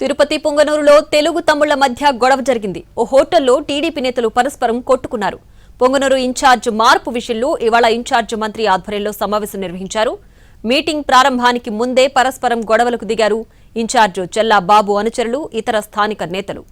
తిరుపతి పొంగనూరులో తెలుగు తమ్ముళ్ల మధ్య గొడవ జరిగింది. ఓ హోటల్లో టీడీపీ నేతలు పరస్పరం కొట్టుకున్నారు. పొంగనూరు ఇన్ఛార్జ్ మార్పు విషయంలో ఇవాళ ఇన్ఛార్జ్ మంత్రి ఆధ్వర్యంలో సమావేశం నిర్వహించారు. మీటింగ్ ప్రారంభానికి ముందే పరస్పరం గొడవలకు దిగారు ఇన్ఛార్జ్ చెల్లా బాబు అనుచరులు, ఇతర స్థానిక నేతలు.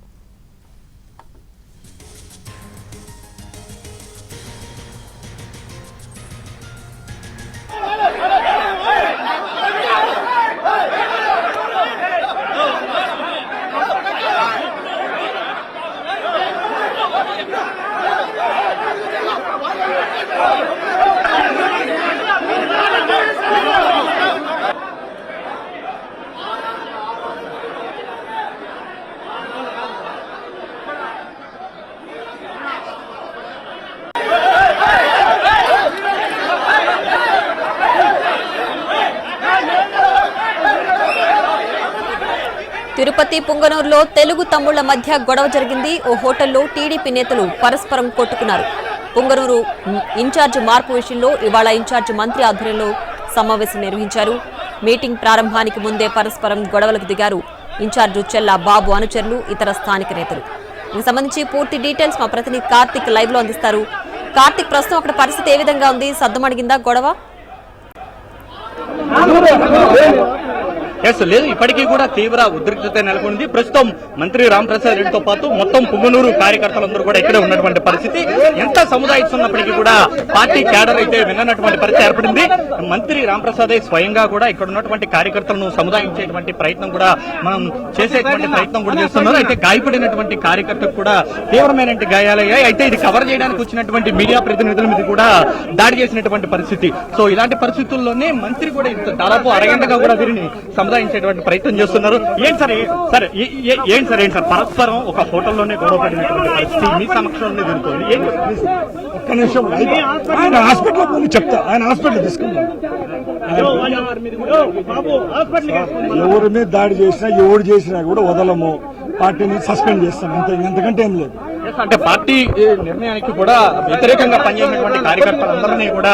తిరుపతి పొంగనూరులో తెలుగు తమ్ముళ్ల మధ్య గొడవ జరిగింది. ఓ హోటల్లో టీడీపీ నేతలు పరస్పరం కొట్టుకున్నారు. పొంగనూరు ఇన్ఛార్జ్ మార్పు విషయంలో ఇవాళ ఇన్ఛార్జ్ మంత్రి ఆధ్వర్యంలో సమావేశం నిర్వహించారు. మీటింగ్ ప్రారంభానికి ముందే పరస్పరం గొడవలకు దిగారు ఇన్ఛార్జ్ చెల్లా బాబు అనుచరులు, ఇతర స్థానిక నేతలు. దీనికి సంబంధించి పూర్తి డీటెయిల్స్ మా ప్రతినిధి కార్తిక్ లైవ్ లో అందిస్తారు. కార్తిక్, ప్రస్తుతం అక్కడ పరిస్థితి ఏ విధంగా ఉంది? సద్దుమడిగిందా గొడవ? లేదు, ఇప్పటికీ కూడా తీవ్ర ఉద్రిక్తత నెలకొంది. ప్రస్తుతం మంత్రి రాంప్రసాద్ రెడ్డితో పాటు మొత్తం పొంగనూరు కార్యకర్తలందరూ కూడా ఇక్కడే ఉన్నటువంటి పరిస్థితి. ఎంత సముదాయిస్తున్నప్పటికీ కూడా పార్టీ క్యాడర్ అయితే విన్నటువంటి పరిస్థితి ఏర్పడింది. మంత్రి రాంప్రసాద్ స్వయంగా కూడా ఇక్కడ ఉన్నటువంటి కార్యకర్తలను సముదాయించేటువంటి ప్రయత్నం కూడా మనం చేసేటువంటి ప్రయత్నం కూడా చేస్తున్నారు. అయితే గాయపడినటువంటి కార్యకర్తకు కూడా తీవ్రమైన గాయాలయ్యాయి. అయితే ఇది కవర్ చేయడానికి వచ్చినటువంటి మీడియా ప్రతినిధుల మీద కూడా దాడి చేసినటువంటి పరిస్థితి. సో ఇలాంటి పరిస్థితుల్లోనే మంత్రి కూడా దాదాపు అరగంటగా కూడా వీరిని సముదాయించేటువంటి ప్రయత్నం చేస్తున్నారు. ఏంటి సార్ పరస్పరం ఒక హోటల్లోనే గొడవ పడినటువంటి పరిస్థితి మీ సమక్షంలోనే జరుగుతుంది. ఒక్క నిమిషం, ఆయన హాస్పిటల్ పోయి చెప్తా. ఆయన హాస్పిటల్ తీసుకుందాం. ఎవరి మీద దాడి చేసినా ఎవరు చేసినా కూడా వదలము, పార్టీని సస్పెండ్ చేస్తాం. ఎంతకంటే ఏం లేదు. అంటే పార్టీ నిర్ణయానికి కూడా వ్యతిరేకంగా పనిచేసినటువంటి కార్యకర్తలందరినీ కూడా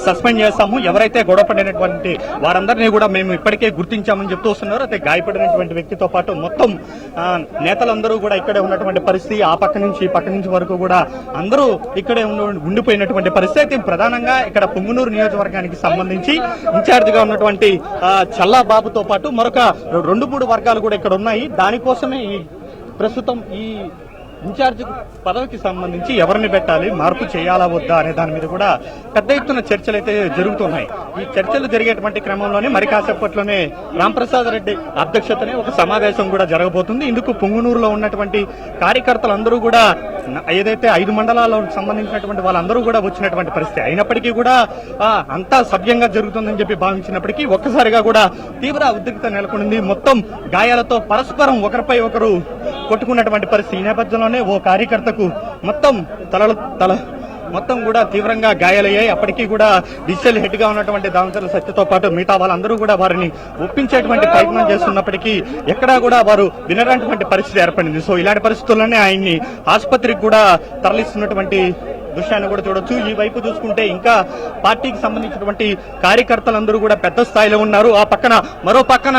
సస్పెండ్ చేస్తాము. ఎవరైతే గొడవ పడినటువంటి వారందరినీ కూడా మేము ఇప్పటికే గుర్తించామని చెప్తూ వస్తున్నారు. అయితే గాయపడినటువంటి వ్యక్తితో పాటు మొత్తం నేతలందరూ కూడా ఇక్కడే ఉన్నటువంటి పరిస్థితి. ఆ పక్క నుంచి ఈ పక్క నుంచి వరకు కూడా అందరూ ఇక్కడే ఉండిపోయినటువంటి పరిస్థితి. అయితే ప్రధానంగా ఇక్కడ పొంగనూరు నియోజకవర్గానికి సంబంధించి ఇన్ఛార్జ్ గా ఉన్నటువంటి చల్లా బాబుతో పాటు మరొక 2-3 వర్గాలు కూడా ఇక్కడ ఉన్నాయి. దానికోసమే ప్రస్తుతం ఈ ఇన్ఛార్జ్ పదవికి సంబంధించి ఎవరిని పెట్టాలి, మార్పు చేయాలా వద్దా అనే దాని మీద కూడా పెద్ద ఎత్తున చర్చలు అయితే జరుగుతున్నాయి. ఈ చర్చలు జరిగేటువంటి క్రమంలోనే మరి కాసేపట్లోనే రాంప్రసాద్ రెడ్డి అధ్యక్షతనే ఒక సమావేశం కూడా జరగబోతుంది. ఇందుకు పొంగనూరులో ఉన్నటువంటి కార్యకర్తలందరూ కూడా ఏదైతే 5 మండలాలకు సంబంధించినటువంటి వాళ్ళందరూ కూడా వచ్చినటువంటి పరిస్థితి. అయినప్పటికీ కూడా అంతా సవ్యంగా జరుగుతుందని చెప్పి భావించినప్పటికీ ఒక్కసారిగా కూడా తీవ్ర ఉద్రిక్తత నెలకొంది. మొత్తం గాయాలతో పరస్పరం ఒకరిపై ఒకరు కొట్టుకున్నటువంటి పరిస్థితి. ఈ నేపథ్యంలోనే ఓ కార్యకర్తకు మొత్తం కూడా తీవ్రంగా గాయాలయ్యాయి. అప్పటికీ కూడా డిజిటల్ హెడ్ గా ఉన్నటువంటి దామచర్ల సత్యతో పాటు మిగతా వాళ్ళందరూ కూడా వారిని ఒప్పించేటువంటి ప్రయత్నం చేస్తున్నప్పటికీ ఎక్కడా కూడా వారు వినరానటువంటి పరిస్థితి ఏర్పడింది. సో ఇలాంటి పరిస్థితుల్లోనే ఆయన్ని ఆసుపత్రికి కూడా తరలిస్తున్నటువంటి దృశ్యాన్ని కూడా చూడొచ్చు. ఈ వైపు చూసుకుంటే ఇంకా పార్టీకి సంబంధించినటువంటి కార్యకర్తలందరూ కూడా పెద్ద స్థాయిలో ఉన్నారు. ఆ పక్కన మరో పక్కన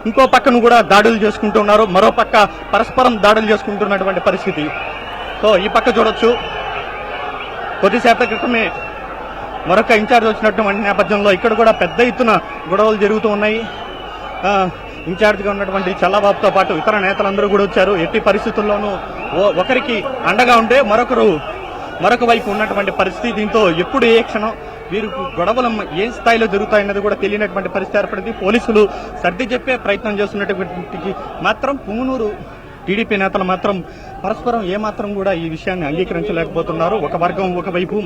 ఇంకో పక్కను కూడా దాడులు చేసుకుంటున్నారు. మరో పక్క పరస్పరం దాడులు చేసుకుంటున్నటువంటి పరిస్థితి. సో ఈ పక్క చూడొచ్చు, కొద్దిసేపటి క్రితమే మరొక ఇన్ఛార్జ్ వచ్చినటువంటి నేపథ్యంలో ఇక్కడ కూడా పెద్ద ఎత్తున గొడవలు జరుగుతూ ఉన్నాయి. ఇన్ఛార్జ్గా ఉన్నటువంటి చల్లబాబుతో పాటు ఇతర నేతలందరూ కూడా వచ్చారు. ఎట్టి పరిస్థితుల్లోనూ ఒకరికి అండగా ఉంటే మరొక వైపు ఉన్నటువంటి పరిస్థితి. దీంతో ఎప్పుడు ఏ క్షణం వీరు గొడవలు ఏ స్థాయిలో జరుగుతాయన్నది కూడా తెలియనటువంటి పరిస్థితి ఏర్పడింది. పోలీసులు సర్ది చెప్పే ప్రయత్నం చేస్తున్నటువంటి మాత్రం పొంగనూరు టీడీపీ నేతలు మాత్రం పరస్పరం ఏమాత్రం కూడా ఈ విషయాన్ని అంగీకరించలేకపోతున్నారు. ఒక వర్గం ఒకవైపు,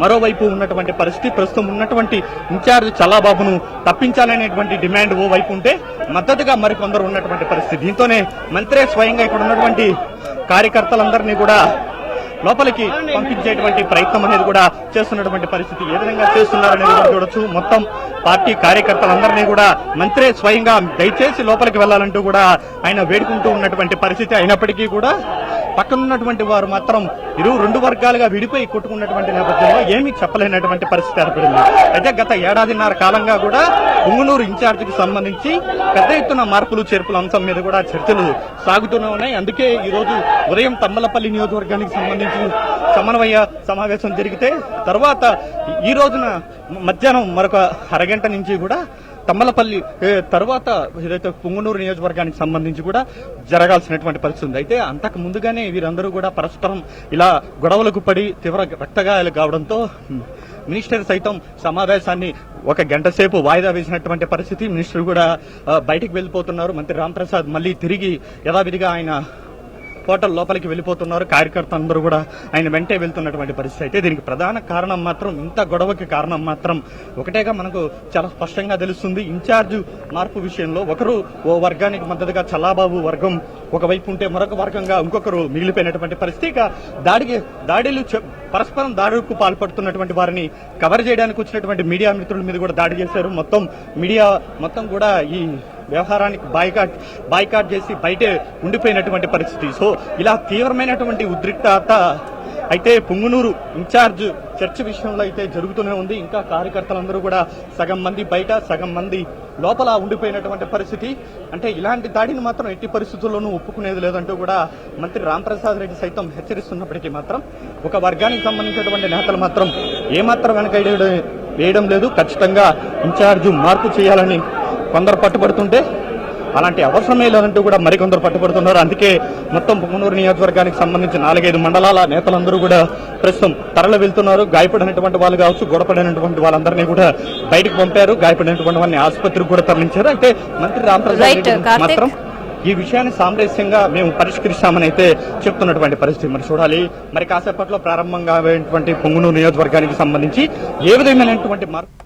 మరోవైపు ఉన్నటువంటి పరిస్థితి. ప్రస్తుతం ఉన్నటువంటి ఇన్ఛార్జ్ చల్లాబాబును తప్పించాలనేటువంటి డిమాండ్ ఓ వైపు ఉంటే మద్దతుగా మరికొందరు ఉన్నటువంటి పరిస్థితి. దీంతోనే మంత్రే స్వయంగా ఇక్కడ ఉన్నటువంటి కార్యకర్తలందరినీ కూడా లోపలికి పంపించేటువంటి ప్రయత్నం అనేది కూడా చేస్తున్నటువంటి పరిస్థితి. ఏ విధంగా చేస్తున్నారనేది కూడా చూడొచ్చు. మొత్తం పార్టీ కార్యకర్తలందరినీ కూడా మంత్రే స్వయంగా దయచేసి లోపలికి వెళ్లాలంటూ కూడా ఆయన వేడుకుంటూ ఉన్నటువంటి పరిస్థితి. అయినప్పటికీ కూడా పక్కనున్నటువంటి వారు మాత్రం రెండు వర్గాలుగా విడిపోయి కొట్టుకున్నటువంటి నేపథ్యంలో ఏమీ చెప్పలేనటువంటి పరిస్థితి ఏర్పడింది. అయితే గత ఏడాదిన్నర కాలంగా కూడా పుంగనూరు ఇన్ఛార్జికి సంబంధించి పెద్ద ఎత్తున మార్పులు చేర్పుల అంశం మీద కూడా చర్చలు సాగుతూనే ఉన్నాయి. అందుకే ఈ రోజు ఉదయం తమ్మలపల్లి నియోజకవర్గానికి సంబంధించి సమన్వయ సమావేశం జరిగితే తర్వాత ఈ రోజున మధ్యాహ్నం మరొక అరగంట నుంచి కూడా తమ్మలపల్లి తర్వాత ఏదైతే పుంగనూరు నియోజకవర్గానికి సంబంధించి కూడా జరగాల్సినటువంటి పరిస్థితి ఉంది. అయితే అంతకు ముందుగానే వీరందరూ కూడా పరస్పరం ఇలా గొడవలకు పడి తీవ్ర రక్తగాయాలు కావడంతో మినిస్టర్ సైతం సమావేశాన్ని ఒక గంట సేపు వాయిదా వేసినటువంటి పరిస్థితి. మినిస్టర్ కూడా బయటికి వెళ్లిపోతున్నారు. మంత్రి రాంప్రసాద్ మళ్లీ తిరిగి యథావిధిగా ఆయన హోటల్ లోపలికి వెళ్లిపోతున్నారు. కార్యకర్తలు అందరూ కూడా ఆయన వెంటే వెళ్తున్నటువంటి పరిస్థితి. అయితే దీనికి ప్రధాన కారణం మాత్రం, ఇంత గొడవకి కారణం మాత్రం ఒకటేగా మనకు చాలా స్పష్టంగా తెలుస్తుంది. ఇన్ఛార్జ్ మార్పు విషయంలో ఒకరు ఓ వర్గానికి మద్దతుగా చల్లాబాబు వర్గం ఒకవైపు ఉంటే మరొక వర్గంగా ఇంకొకరు మిగిలిపోయినటువంటి పరిస్థితి. ఇక దాడులు పరస్పరం దాడులకు పాల్పడుతున్నటువంటి వారిని కవర్ చేయడానికి వచ్చినటువంటి మీడియా మిత్రుల మీద కూడా దాడి చేశారు. మొత్తం మీడియా మొత్తం కూడా ఈ వ్యవహారానికి బాయ్కాట్ చేసి బయటే ఉండిపోయినటువంటి పరిస్థితి. సో ఇలా తీవ్రమైనటువంటి ఉద్రిక్తత అయితే పుంగనూరు ఇన్ఛార్జ్ చర్చ విషయంలో అయితే జరుగుతూనే ఉంది. ఇంకా కార్యకర్తలందరూ కూడా సగం మంది బయట, సగం మంది లోపల ఉండిపోయినటువంటి పరిస్థితి. అంటే ఇలాంటి దాడిని మాత్రం ఎట్టి పరిస్థితుల్లోనూ ఒప్పుకునేది లేదంటూ కూడా మంత్రి రాంప్రసాద్ రెడ్డి సైతం హెచ్చరిస్తున్నప్పటికీ మాత్రం ఒక వర్గానికి సంబంధించినటువంటి నేతలు మాత్రం ఏమాత్రం వెనక వేయడం లేదు. ఖచ్చితంగా ఇన్ఛార్జ్ మార్పు చేయాలని కొందరు పట్టుబడుతుంటే అలాంటి అవసరమే లేదంటూ కూడా మరికొందరు పట్టుబడుతున్నారు. అందుకే మొత్తం పుంగనూరు నియోజకవర్గానికి సంబంధించి 4-5 మండలాల నేతలందరూ కూడా ప్రస్తుతం తరలి వెళ్తున్నారు. గాయపడినటువంటి వాళ్ళు కావచ్చు, గొడవపడినటువంటి వాళ్ళందరినీ కూడా బయటకు పంపారు. గాయపడినటువంటి వాళ్ళని ఆసుపత్రికి కూడా తరలించారు. అయితే మంత్రి రాంప్రసాద్ మాత్రం ఈ విషయాన్ని సామరస్యంగా మేము పరిష్కరిస్తామని అయితే చెప్తున్నటువంటి పరిస్థితి. మరి చూడాలి, మరి కాసేపట్లో ప్రారంభంగా పుంగనూరు నియోజకవర్గానికి సంబంధించి ఏ విధమైనటువంటి మార్పు